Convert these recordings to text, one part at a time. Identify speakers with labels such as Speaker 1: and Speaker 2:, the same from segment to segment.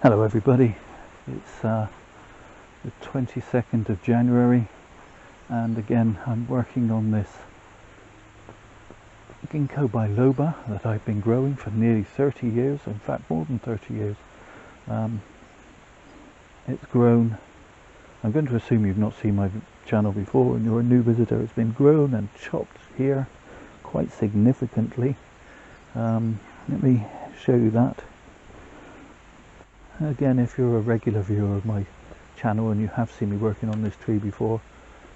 Speaker 1: Hello everybody, it's the 22nd of January and again I'm working on this Gingko Biloba that I've been growing for nearly 30 years, in fact more than 30 years. It's grown, I'm going to assume you've not seen my channel before and you're a new visitor. It's been grown and chopped here quite significantly. Let me show you that. Again, if you're a regular viewer of my channel and you have seen me working on this tree before,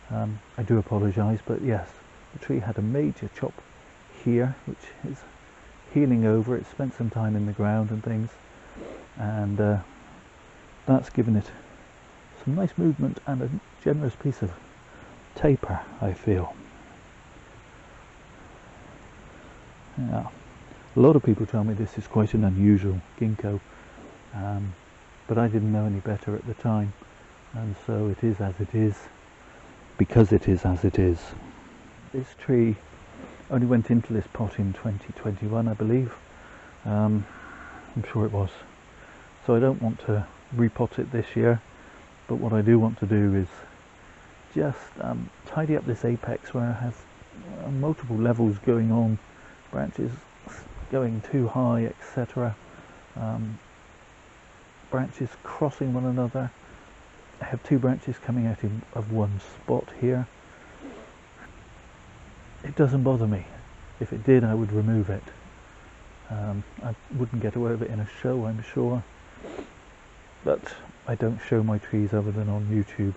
Speaker 1: I do apologise, but yes, the tree had a major chop here which is healing over. It spent some time in the ground and things, and that's given it some nice movement and a generous piece of taper, I feel. Yeah. A lot of people tell me this is quite an unusual ginkgo, but I didn't know any better at the time, and so it is as it is because it is as it is. This tree only went into this pot in 2021, I believe. I'm sure it was. So I don't want to repot it this year, but what I do want to do is just tidy up this apex where I have multiple levels going on, branches going too high, etc. Branches crossing one another. I have two branches coming out of one spot here. It doesn't bother me. If it did, I would remove it. I wouldn't get away with it in a show, I'm sure, but I don't show my trees other than on YouTube,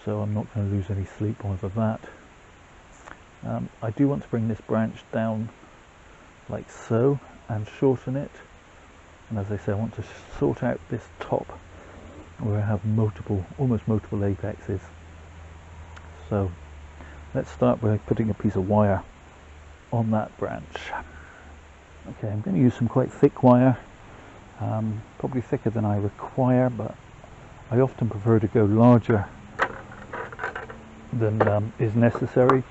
Speaker 1: so I'm not going to lose any sleep over that. I do want to bring this branch down like so and shorten it, and as I say, I want to sort out this top where I have almost multiple apexes. So let's start by putting a piece of wire on that branch. Okay, I'm going to use some quite thick wire, probably thicker than I require, but I often prefer to go larger than is necessary.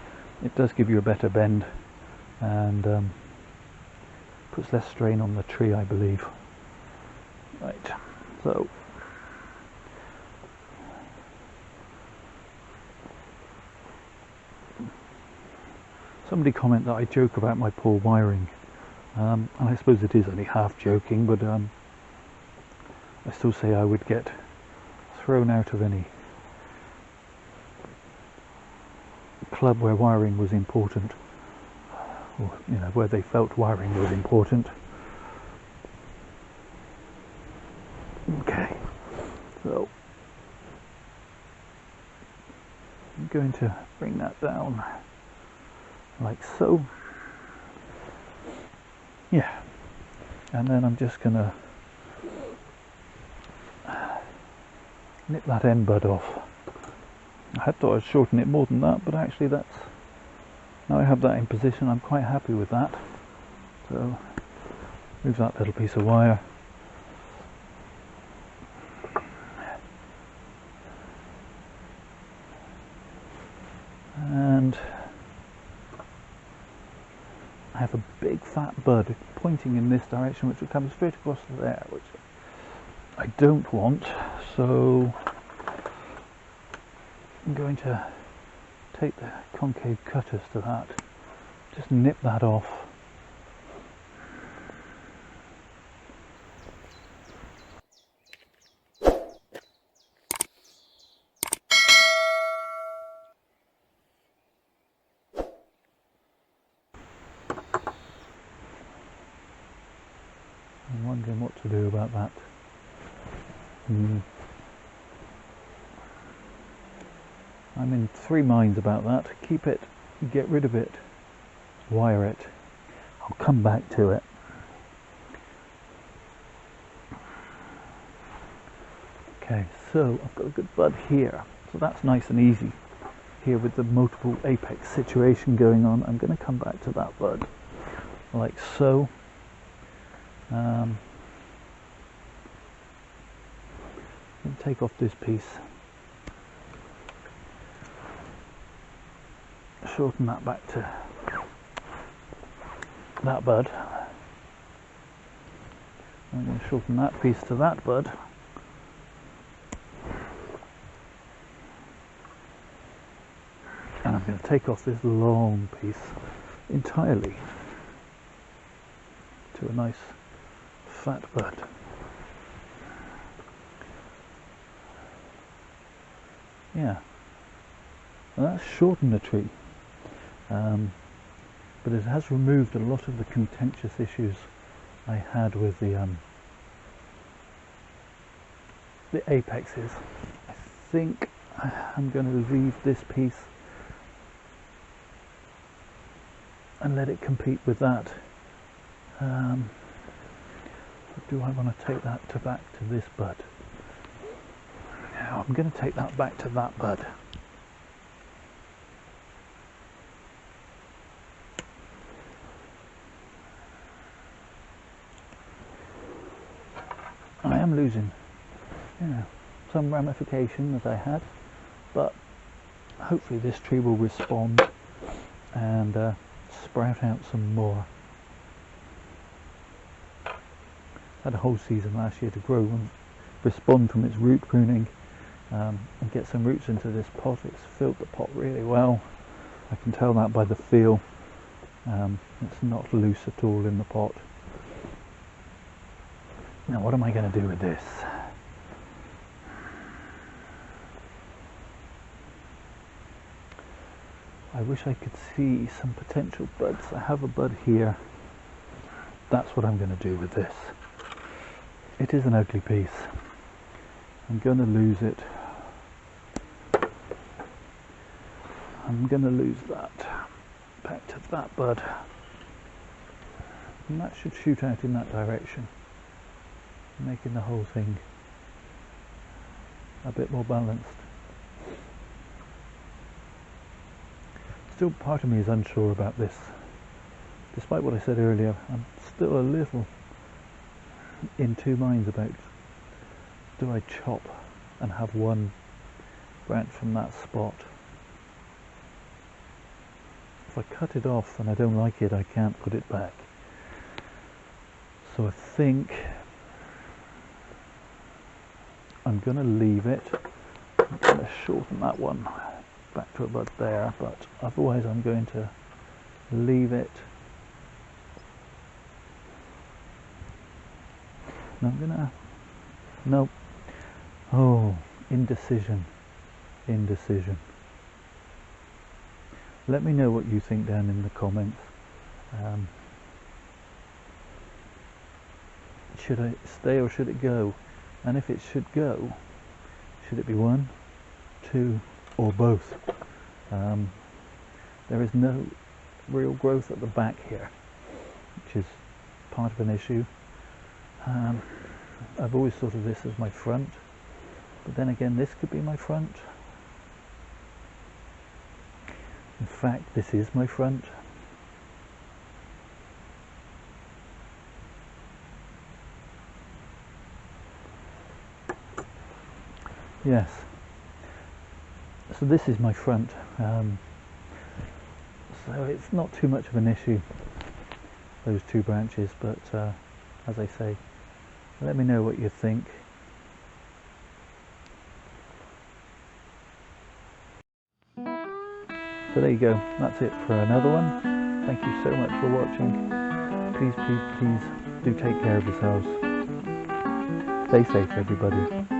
Speaker 1: It does give you a better bend and puts less strain on the tree, I believe. Right, so somebody comment that I joke about my poor wiring, and I suppose it is only half joking, but I still say I would get thrown out of any club where wiring was important, or where they felt wiring was important. Okay, so I'm going to bring that down like so. Yeah, and then I'm just gonna nip that end bud off. I had thought I'd shorten it more than that, but actually now I have that in position, I'm quite happy with that. So move that little piece of wire. And I have a big fat bud pointing in this direction which will come straight across there, which I don't want, so I'm going to take the concave cutters to that, just nip that off. I'm wondering what to do about that. I'm in three minds about that. Keep it, get rid of it, wire it. I'll come back to it. Okay, so I've got a good bud here, so that's nice and easy. Here with the multiple apex situation going on, I'm going to come back to that bud like so. Take off this piece, shorten that back to that bud, I'm going to shorten that piece to that bud. And I'm going to take off this long piece entirely to a nice fat bud. Yeah, well, that's shortened the tree, but it has removed a lot of the contentious issues I had with the apexes. I think I'm going to leave this piece and let it compete with that. Do I want to take that back to this bud? No, I'm going to take that back to that bud. I am losing, some ramification that I had, but hopefully this tree will respond and sprout out some more. Had a whole season last year to grow and respond from its root pruning and get some roots into this pot. It's filled the pot really well. I can tell that by the feel. It's not loose at all in the pot. Now what am I going to do with this? I wish I could see some potential buds. I have a bud here. That's what I'm going to do with this. It is an ugly piece. I'm going to lose it. I'm going to lose that back to that bud. And that should shoot out in that direction, making the whole thing a bit more balanced. Still, part of me is unsure about this. Despite what I said earlier, I'm still a little in two minds about, do I chop and have one branch from that spot? If I cut it off and I don't like it, I can't put it back. So I think I'm going to leave it. I'm going to shorten that one back to about there, but otherwise I'm going to leave it. And I'm gonna, nope. Oh, indecision. Let me know what you think down in the comments. Should I stay or should it go? And if it should go, should it be one, two, or both? There is no real growth at the back here, which is part of an issue. I've always thought of this as my front, but then again this could be my front. In fact, this is my front. Yes, so this is my front, so it's not too much of an issue, those two branches, but as I say, let me know what you think. So there you go, that's it for another one. Thank you so much for watching. Please do take care of yourselves. Stay safe, everybody.